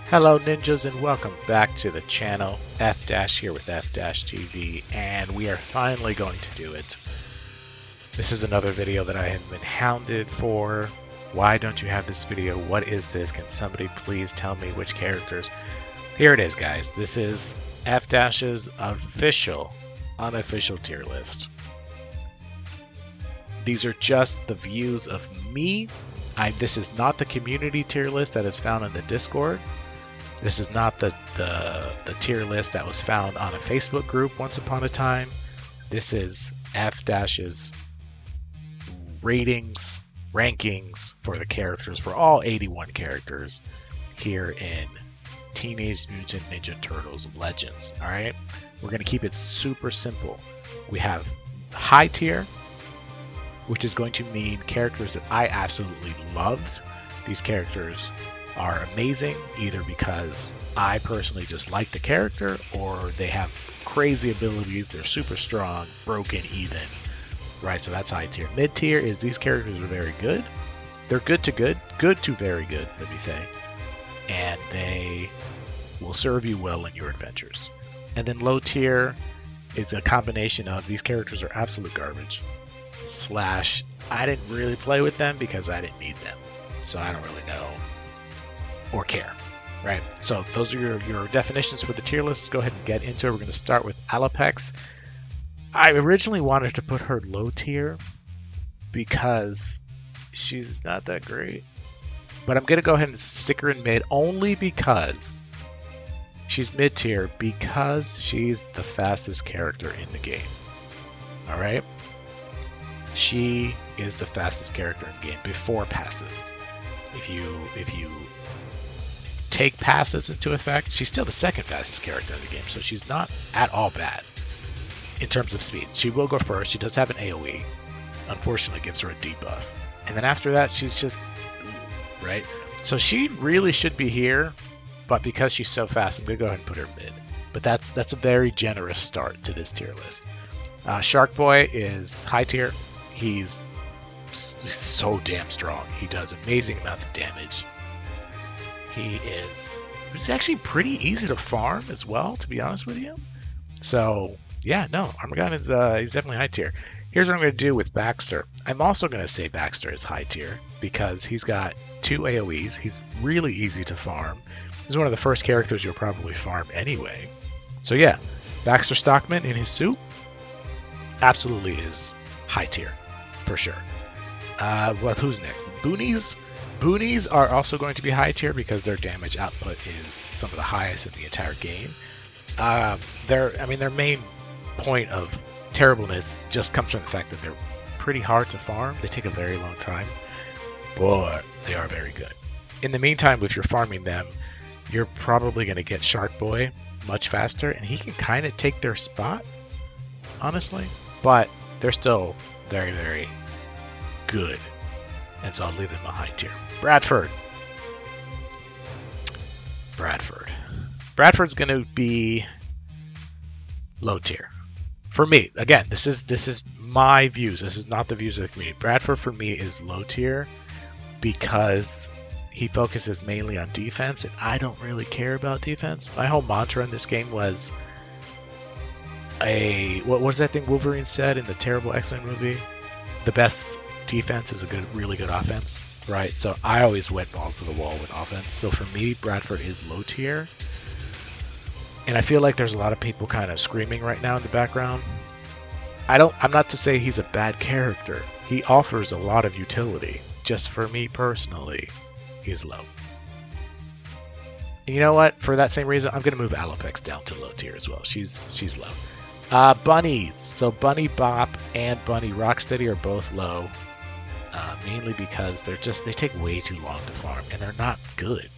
Hello ninjas and welcome back to the channel. F- here with F-TV, and we are finally going to do it. This is another video that I have been hounded for. Why don't you have this video? What is this? Can somebody please tell me which characters? Here it is, guys. This is F-'s unofficial tier list. These are just the views of me. This is not the community tier list that is found in the Discord. This is not the tier list that was found on a Facebook group once upon a time. This is F-'s rankings for the characters, for all 81 characters here in Teenage Mutant Ninja Turtles Legends. Alright? We're going to keep it super simple. We have high tier, which is going to mean characters that I absolutely loved. These characters are amazing, either because I personally just like the character, or they have crazy abilities, they're super strong, broken even, right? So that's high tier. Mid tier is these characters are very good. They're good to very good, let me say, and they will serve you well in your adventures. And then low tier is a combination of these characters are absolute garbage, / I didn't really play with them because I didn't need them, so I don't really know or care, right? So those are your definitions for the tier list. Let's go ahead and get into it. We're going to start with Alopex. I originally wanted to put her low tier because she's not that great, but I'm going to go ahead and stick her in mid only because she's mid tier, because she's the fastest character in the game. All right, she is the fastest character in the game before passives. If you take passives into effect, she's still the second fastest character in the game, so she's not at all bad in terms of speed. She will go first. She does have an AoE. Unfortunately, gives her a debuff. And then after that, she's just right. So she really should be here, but because she's so fast, I'm gonna go ahead and put her mid. But that's a very generous start to this tier list. Shark Boy is high tier. He's so damn strong. He does amazing amounts of damage. He's actually pretty easy to farm as well, to be honest with you. So yeah, no, Armagon is he's definitely high tier. Here's what I'm going to do with Baxter. I'm also going to say Baxter is high tier because he's got 2 AoEs. He's really easy to farm. He's one of the first characters you'll probably farm anyway. So yeah, Baxter Stockman in his suit absolutely is high tier for sure. Well, who's next? Boonies. Boonies are also going to be high tier because their damage output is some of the highest in the entire game. Their main point of terribleness just comes from the fact that they're pretty hard to farm. They take a very long time, but they are very good. In the meantime, if you're farming them, you're probably going to get Shark Boy much faster, and he can kind of take their spot, honestly, but they're still very, very good. And so I'll leave them a high tier. Bradford's going to be low tier for me. Again, this is my views. This is not the views of the community. Bradford for me is low tier because he focuses mainly on defense, and I don't really care about defense. My whole mantra in this game was what was that thing Wolverine said in the terrible X-Men movie? The best defense is a really good offense, right? So I always went balls to the wall with offense. So for me, Bradford is low tier. And I feel like there's a lot of people kind of screaming right now in the background. I'm not to say he's a bad character. He offers a lot of utility. Just for me personally, he's low. And you know what? For that same reason, I'm going to move Alopex down to low tier as well. She's low. Bunny. So Bunny Bop and Bunny Rocksteady are both low. Mainly because they take way too long to farm, and they're not good.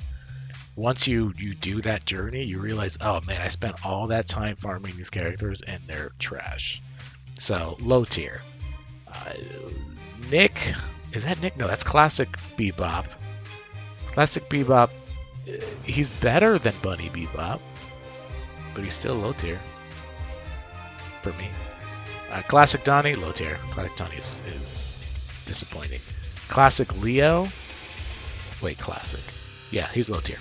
Once you do that journey, you realize, oh man, I spent all that time farming these characters, and they're trash. So low tier. Nick, is that Nick? No, that's Classic Bebop. Classic Bebop, he's better than Bunny Bebop, but he's still low tier for me. Classic Donnie, low tier. Classic Donnie is disappointing. Classic Leo. Wait, classic. Yeah, he's low tier.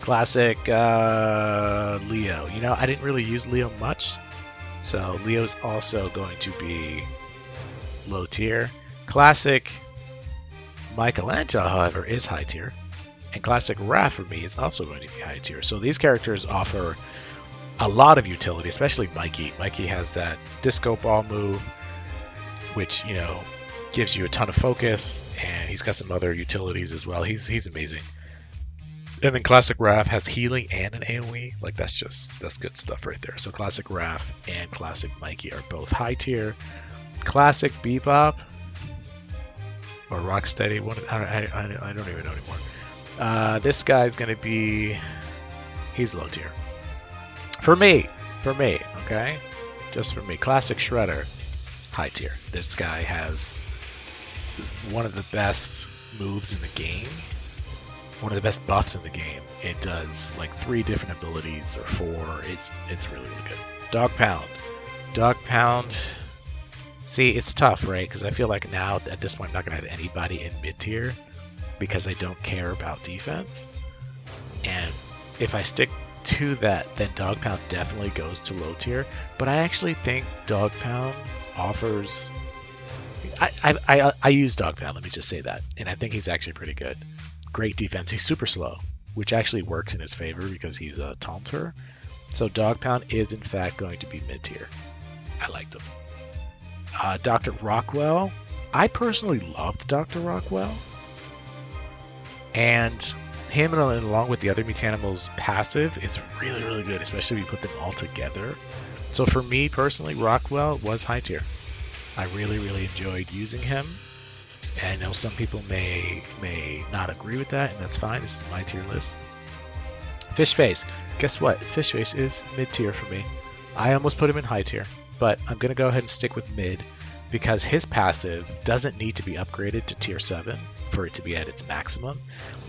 Classic Leo. You know, I didn't really use Leo much, so Leo's also going to be low tier. Classic Michelangelo, however, is high tier. And Classic Raph for me is also going to be high tier. So these characters offer a lot of utility, especially Mikey. Mikey has that disco ball move, which, you know, gives you a ton of focus, and he's got some other utilities as well. He's amazing. And then Classic Raph has healing and an AoE. Like, that's good stuff right there. So Classic Raph and Classic Mikey are both high tier. Classic Bebop or Rocksteady, I don't even know anymore. This guy's gonna be, he's low tier. For me, okay? Just for me. Classic Shredder, high tier. This guy has one of the best moves in the game. One of the best buffs in the game. It does like 3 different abilities or 4. It's really, really good. Dog Pound. Dog Pound. See, it's tough, right? Because I feel like now at this point I'm not going to have anybody in mid tier because I don't care about defense. And if I stick to that, then Dog Pound definitely goes to low tier. But I actually think Dog Pound offers... I use Dog Pound, let me just say that. And I think he's actually pretty good. Great defense. He's super slow, which actually works in his favor because he's a taunter. So Dog Pound is in fact going to be mid tier. I liked him. Dr. Rockwell. I personally loved Dr. Rockwell. And him, along with the other Mutanimals passive, is really, really good, especially if you put them all together. So for me personally, Rockwell was high tier. I really, really enjoyed using him. And I know some people may not agree with that, and that's fine. This is my tier list. Fishface. Guess what? Fishface is mid tier for me. I almost put him in high tier, but I'm going to go ahead and stick with mid because his passive doesn't need to be upgraded to tier 7 for it to be at its maximum.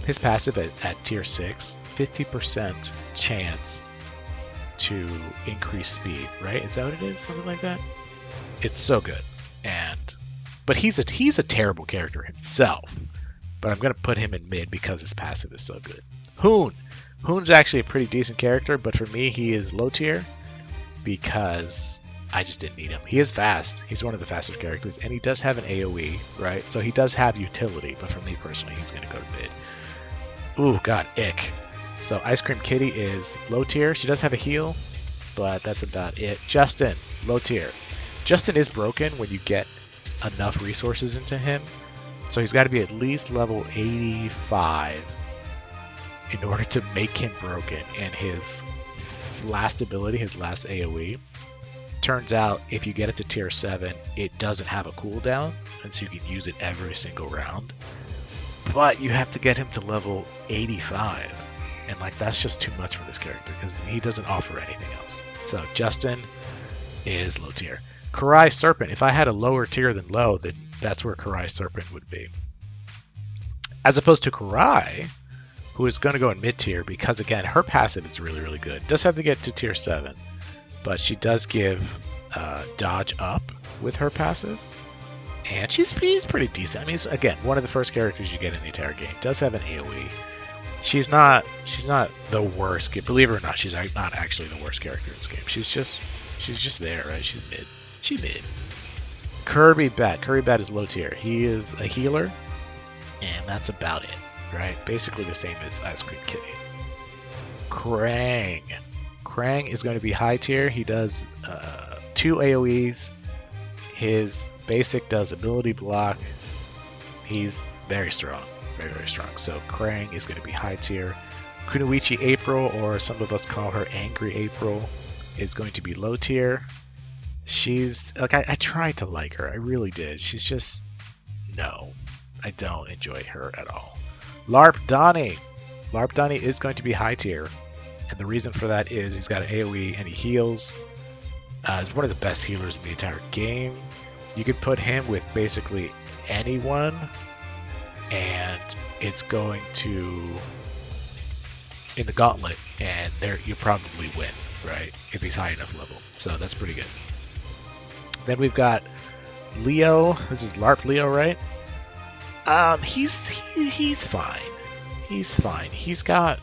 His passive at tier 6, 50% chance to increase speed, right? Is that what it is? Something like that? It's so good. But he's a terrible character himself. But I'm going to put him in mid because his passive is so good. Hoon. Hoon's actually a pretty decent character, but for me he is low tier because I just didn't need him. He is fast. He's one of the fastest characters, and he does have an AoE, right? So he does have utility, but for me personally, he's going to go to mid. Ooh, God, ick. So Ice Cream Kitty is low tier. She does have a heal, but that's about it. Justin, low tier. Justin is broken when you get enough resources into him, so he's got to be at least level 85 in order to make him broken. And his last ability, his last AoE, turns out if you get it to tier 7, it doesn't have a cooldown, and so you can use it every single round. But you have to get him to level 85, and like that's just too much for this character because he doesn't offer anything else. So Justin is low tier. Karai Serpent. If I had a lower tier than low, then that's where Karai Serpent would be. As opposed to Karai, who is going to go in mid tier because, again, her passive is really, really good. Does have to get to tier 7, but she does give dodge up with her passive. And she's pretty decent. I mean, again, one of the first characters you get in the entire game. Does have an AoE. She's not the worst. Believe it or not, she's not actually the worst character in this game. She's just there, right? She's mid. She's mid. Kirby Bat. Kirby Bat is low tier. He is a healer, and that's about it, right? Basically the same as Ice Cream Kitty. Krang. Krang is going to be high tier. He does 2 AoEs. His basic does ability block. He's very strong. Very, very strong. So Krang is going to be high tier. Kunoichi April, or some of us call her Angry April, is going to be low tier. She's like, I tried to like her. I really did. She's just, no. I don't enjoy her at all. LARP Donnie. LARP Donnie is going to be high tier. And the reason for that is he's got an AoE and he heals. He's one of the best healers in the entire game. You could put him with basically anyone, and it's going to, in the gauntlet, and there you probably win, right? If he's high enough level. So that's pretty good. Then we've got Leo. This is LARP Leo, right? He's fine. He's fine. He's got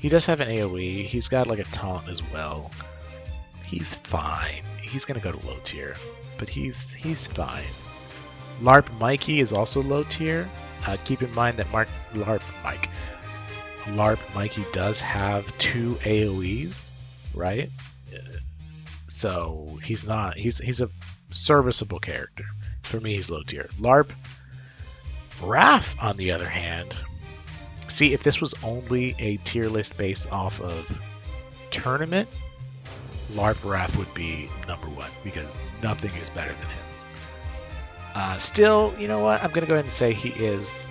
He does have an AoE. He's got like a taunt as well. He's fine. He's gonna go to low tier, but he's fine. LARP Mikey is also low tier. Keep in mind that LARP Mikey does have 2 AoEs, right? So he's a serviceable character. For me, he's low tier. LARP Raph, on the other hand, see, if this was only a tier list based off of tournament, LARP Raph would be number 1 because nothing is better than him. Still, you know what? I'm gonna go ahead and say he is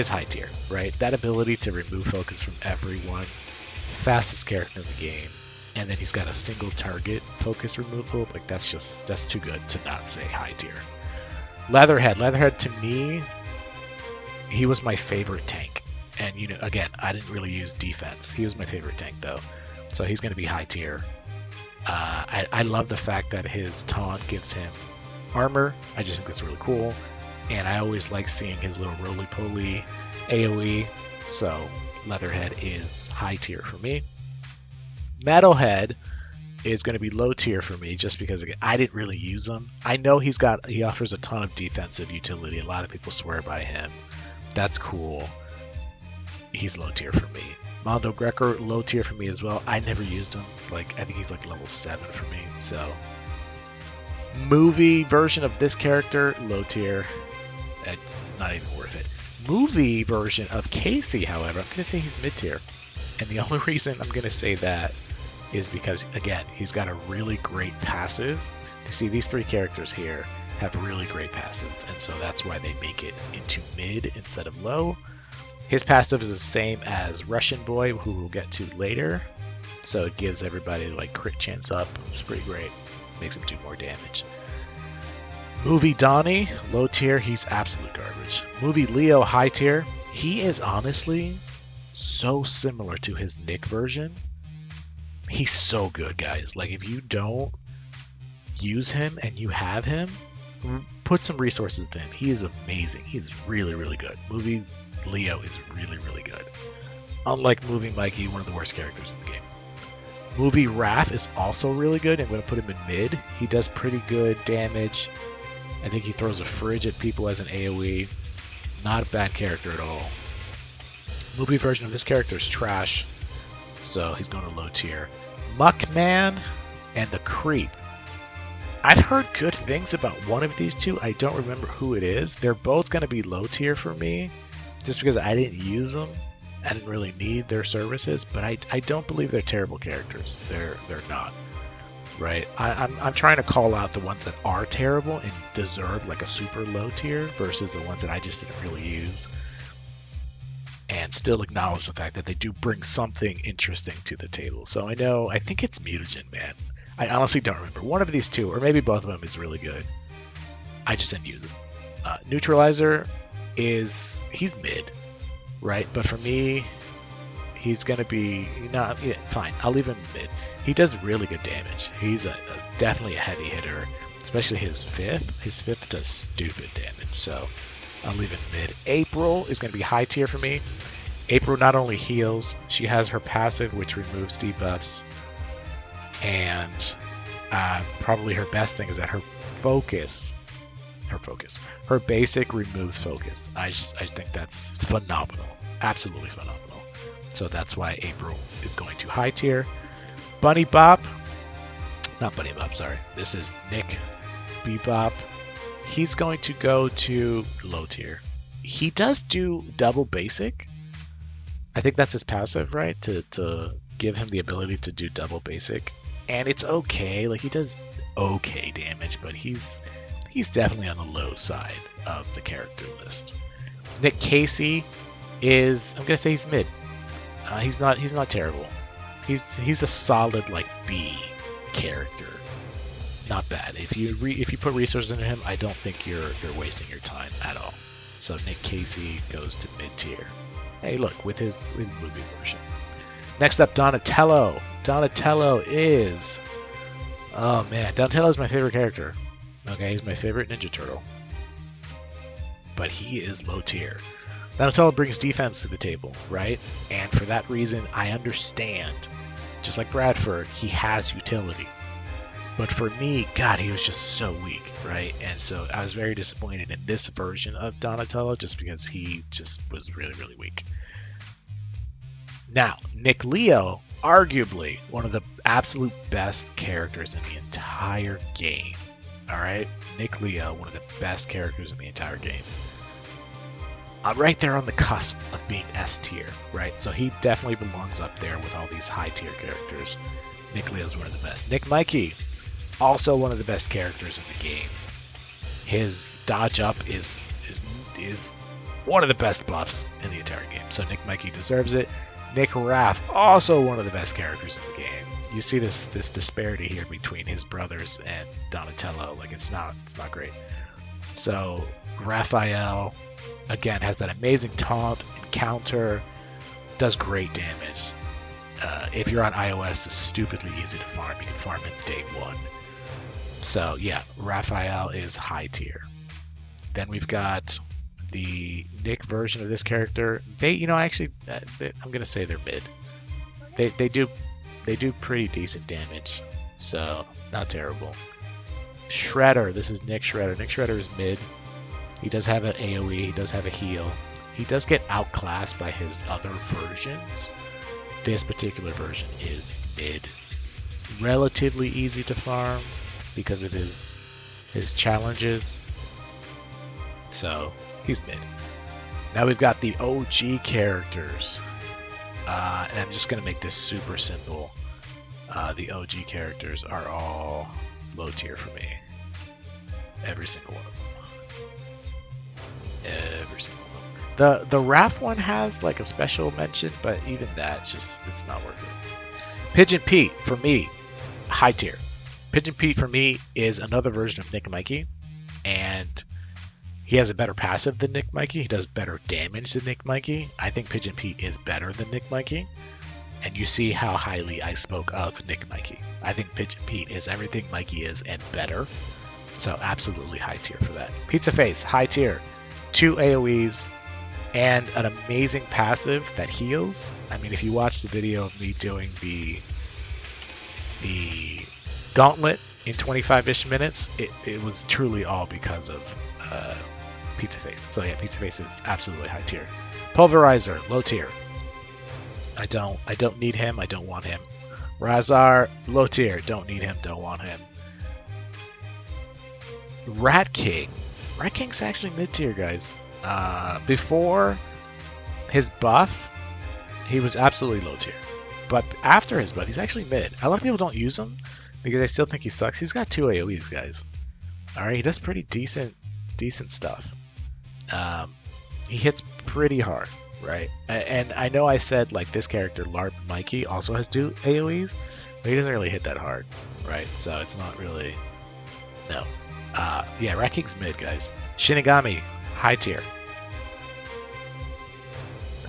high tier, right? That ability to remove focus from everyone, fastest character in the game, and then he's got a single target focus removal. Like that's too good to not say high tier. Leatherhead to me, he was my favorite tank. And, you know, again, I didn't really use defense. He was my favorite tank, though. So he's going to be high tier. I love the fact that his taunt gives him armor. I just think that's really cool. And I always like seeing his little roly-poly AoE. So Leatherhead is high tier for me. Metalhead is going to be low tier for me just because, again, I didn't really use him. I know he offers a ton of defensive utility. A lot of people swear by him. That's cool. He's low tier for me. Mondo Greco, low tier for me as well. I never used him. Like, I think he's like level 7 for me. So, movie version of this character, low tier. It's not even worth it. Movie version of Casey, however, I'm going to say he's mid tier. And the only reason I'm going to say that is because, again, he's got a really great passive. You see, these 3 characters here have really great passives, and so that's why they make it into mid instead of low. His passive is the same as Russian Boy, who we'll get to later, so it gives everybody like crit chance up. It's pretty great. Makes him do more damage. Movie Donnie, low tier, he's absolute garbage. Movie Leo, high tier. He is honestly so similar to his Nick version. He's so good, guys. Like, if you don't use him and you have him, put some resources to him. He is amazing. He's really, really good. Movie Leo is really, really good. Unlike Movie Mikey, one of the worst characters in the game. Movie Raph is also really good. I'm going to put him in mid. He does pretty good damage. I think he throws a fridge at people as an AoE. Not a bad character at all. Movie version of this character is trash, so he's going to low tier. Muckman and the Creep. I've heard good things about one of these 2. I don't remember who it is. They're both going to be low tier for me, just because I didn't use them. I didn't really need their services, but I don't believe they're terrible characters. They're not, right? I'm trying to call out the ones that are terrible and deserve like a super low tier versus the ones that I just didn't really use, and still acknowledge the fact that they do bring something interesting to the table. So I think it's Mutagen, man. I honestly don't remember. One of these 2, or maybe both of them, is really good. I just didn't use it. Neutralizer he's mid, right? But for me, he's going to be, fine. I'll leave him mid. He does really good damage. He's definitely a heavy hitter, especially his 5th. His 5th does stupid damage, so I'll leave him mid. April is going to be high tier for me. April not only heals, she has her passive, which removes debuffs. And probably her best thing is that her basic removes focus. I think that's phenomenal, absolutely phenomenal. So that's why April is going to high tier. Bunny Bop, not Bunny Bop, sorry. This is Nick Bebop. He's going to go to low tier. He does do double basic. I think that's his passive, right? To give him the ability to do double basic. And it's okay. Like, he does okay damage, but he's definitely on the low side of the character list. Nick Casey is, I'm gonna say he's mid. He's not terrible. He's a solid like B character. Not bad. If you put resources into him, I don't think you're wasting your time at all. So Nick Casey goes to mid tier. Hey, look, with his movie version. Next up, Donatello. Donatello is, oh man, Donatello is my favorite character. Okay, he's my favorite Ninja Turtle. But he is low tier. Donatello brings defense to the table, right? And for that reason, I understand. Just like Bradford, he has utility. But for me, God, he was just so weak, right? And so I was very disappointed in this version of Donatello just because he just was really, really weak. Now, Nick Leo, arguably one of the absolute best characters in the entire game. All right? Nick Leo, one of the best characters in the entire game. Right there on the cusp of being S tier, right? So he definitely belongs up there with all these high tier characters. Nick Leo's one of the best. Nick Mikey, also one of the best characters in the game. His dodge up is one of the best buffs in the entire game. So Nick Mikey deserves it. Nick Raff, also one of the best characters in the game. You see this disparity here between his brothers and Donatello. Like it's not great. So Raphael, again, has that amazing taunt and counter, does great damage. If you're on iOS, it's stupidly easy to farm. You can farm in day one. So yeah, Raphael is high tier. Then we've got the Nick version of this character. I'm gonna say they're mid. They do pretty decent damage, so not terrible. Shredder, this is Nick Shredder. Nick Shredder is mid. He does have an AoE, he does have a heal. He does get outclassed by his other versions. This particular version is mid. Relatively easy to farm because of his challenges. So he's mid. Now we've got the OG characters. And I'm just going to make this super simple. The OG characters are all low tier for me. Every single one of them. Every single one. The Raph one has like a special mention, but even that, it's not worth it. Pigeon Pete, for me, high tier. Pigeon Pete, for me, is another version of Nick Mikey. And he has a better passive than Nick Mikey. He does better damage than Nick Mikey. I think Pigeon Pete is better than Nick Mikey. And you see how highly I spoke of Nick Mikey. I think Pigeon Pete is everything Mikey is and better. So absolutely high tier for that. Pizza Face, high tier. 2 AoEs and an amazing passive that heals. I mean, if you watch the video of me doing the gauntlet in 25-ish minutes, it was truly all because of Pizza Face. So yeah, Pizza Face is absolutely high tier. Pulverizer, low tier. I don't need him. I don't want him. Razar, low tier. Don't need him. Don't want him. Rat King. Rat King's actually mid tier, guys. Before his buff, he was absolutely low tier. But after his buff, he's actually mid. A lot of people don't use him because they still think he sucks. He's got 2 AoEs, guys. Alright, he does pretty decent stuff. He hits pretty hard, right? And I know I said like this character, LARP Mikey, also has 2 AoEs, but he doesn't really hit that hard, right? So it's not really... No. Yeah, Rat King's mid, guys. Shinigami, high tier.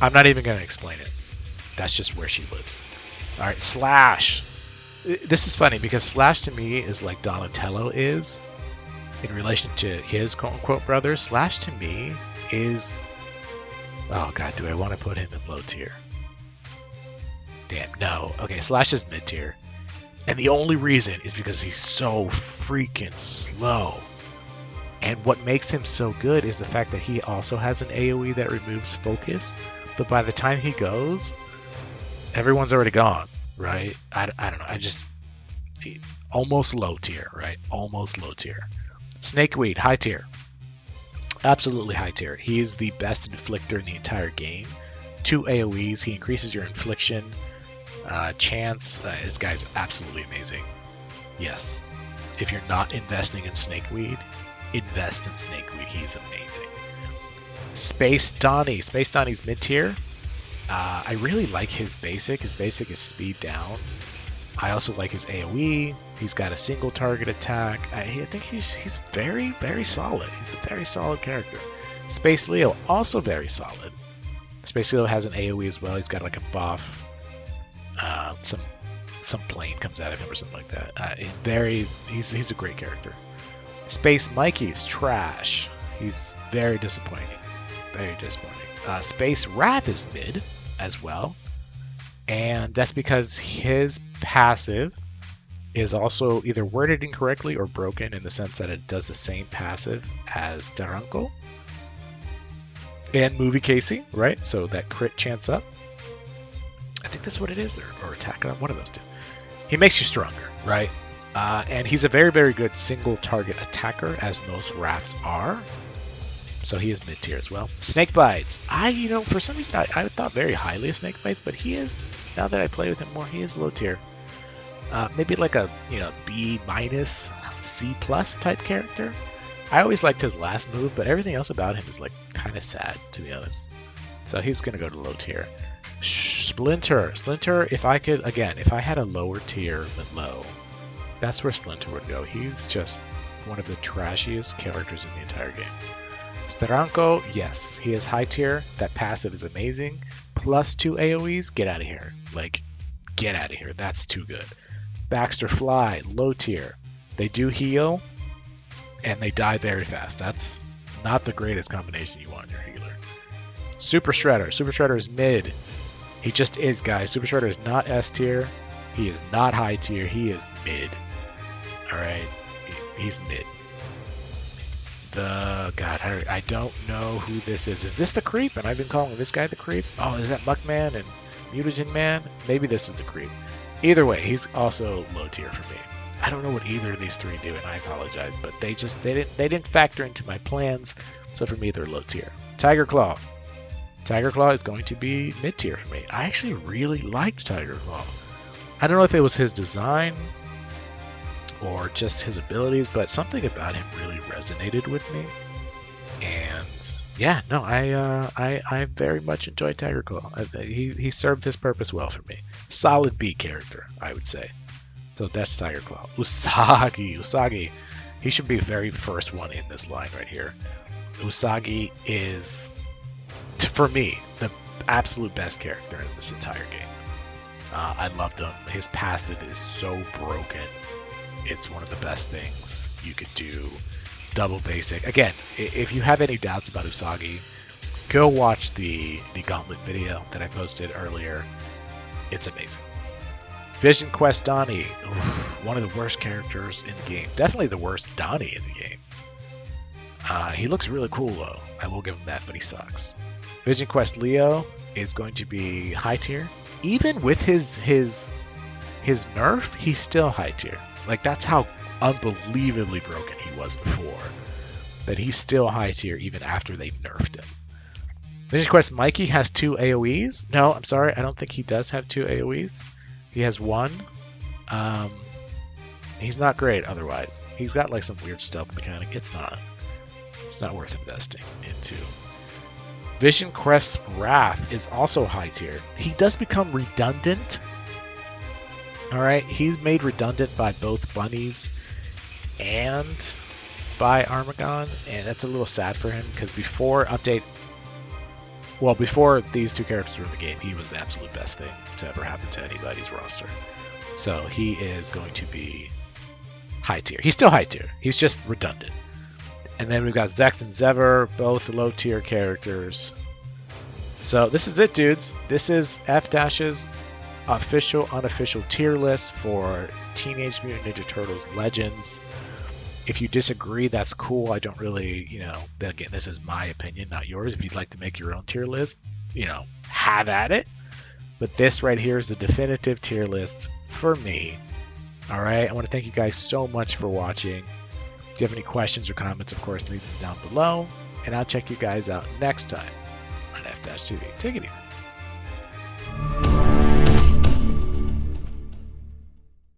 I'm not even going to explain it. That's just where she lives. Alright, Slash. This is funny because Slash to me is like Donatello is in relation to his quote-unquote brother. Slash to me is... Oh god, do I want to put him in low tier? Damn, no. Okay, Slash is mid tier. And the only reason is because he's so freaking slow. And what makes him so good is the fact that he also has an AoE that removes focus. But by the time he goes, everyone's already gone, right? I don't know. Almost low tier, right? Almost low tier. Snakeweed, high tier. Absolutely high tier. He is the best inflictor in the entire game. 2 AoEs. He increases your infliction. Chance. This guy's absolutely amazing. Yes. If you're not investing in Snakeweed, invest in Snakeweed. He's amazing. Space Donnie. Space Donnie's mid-tier. I really like his basic. His basic is speed down. I also like his AoE. He's got a single target attack. I think he's very, very solid. He's a very solid character. Space Leo, also very solid. Space Leo has an AoE as well. He's got like a buff. Some plane comes out of him or something like that. He's a great character. Space Mikey's trash. He's very disappointing. Very disappointing. Space Wrath is mid as well. And that's because his passive is also either worded incorrectly or broken in the sense that it does the same passive as Taranko and Movie Casey, right? So that crit chance up. I think that's what it is, or attack on one of those two. He makes you stronger, right? And he's a very, very good single target attacker, as most Wraths are. So he is mid tier as well. Snake Bites. For some reason, I thought very highly of Snake Bites, but he is, now that I play with him more, he is low tier. Maybe like a B minus, C plus type character. I always liked his last move, but everything else about him is like kind of sad, to be honest. So he's gonna go to low tier. Splinter. If I had a lower tier than low, that's where Splinter would go. He's just one of the trashiest characters in the entire game. Steranko, yes, he is high tier. That passive is amazing. Plus 2 AoEs, get out of here. Get out of here. That's too good. Baxter Fly, low tier. They do heal, and they die very fast. That's not the greatest combination you want in your healer. Super Shredder. Super Shredder is mid. He just is, guys. Super Shredder is not S tier. He is not high tier. He is mid. Alright? He's mid. I don't know who this is. Is this the creep? And I've been calling this guy the creep? Oh, is that Muckman and Mutagen Man? Maybe this is a creep. Either way, he's also low tier for me. I don't know what either of these three do, and I apologize, but they didn't factor into my plans, so for me they're low tier. Tiger Claw. Tiger Claw is going to be mid tier for me. I actually really liked Tiger Claw. I don't know if it was his design or just his abilities, but something about him really resonated with me. And yeah, no, I very much enjoyed Tiger Claw. He served his purpose well for me. Solid B character, I would say. So that's Tiger Claw. Usagi. He should be the very first one in this line right here. Usagi is, for me, the absolute best character in this entire game. I loved him. His passive is so broken. It's one of the best things you could do. Double basic. Again, if you have any doubts about Usagi, go watch the Gauntlet video that I posted earlier. It's amazing. Vision Quest Donnie. One of the worst characters in the game. Definitely the worst Donnie in the game. He looks really cool though. I will give him that, but he sucks. Vision Quest Leo is going to be high tier. Even with his nerf, he's still high tier. That's how unbelievably broken he was before. That he's still high tier even after they've nerfed him. Vision Quest Mikey has 2 AoEs. No, I'm sorry, I don't think he does have 2 AoEs. He has 1. He's not great otherwise. He's got some weird stealth mechanic. It's not worth investing into. Vision Quest Wrath is also high tier. He does become redundant. Alright, he's made redundant by both bunnies and by Armagon, and that's a little sad for him because before these two characters were in the game, he was the absolute best thing to ever happen to anybody's roster. So he is going to be high tier. He's still high tier. He's just redundant. And then we've got Zex and Zever, both low tier characters. So this is it, dudes. This is F-Dash's official, unofficial tier list for Teenage Mutant Ninja Turtles Legends. If you disagree, that's cool. I don't really, again, this is my opinion, not yours. If you'd like to make your own tier list, have at it. But this right here is the definitive tier list for me. All right. I want to thank you guys so much for watching. If you have any questions or comments, of course, leave them down below. And I'll check you guys out next time on F-TV. Take it easy.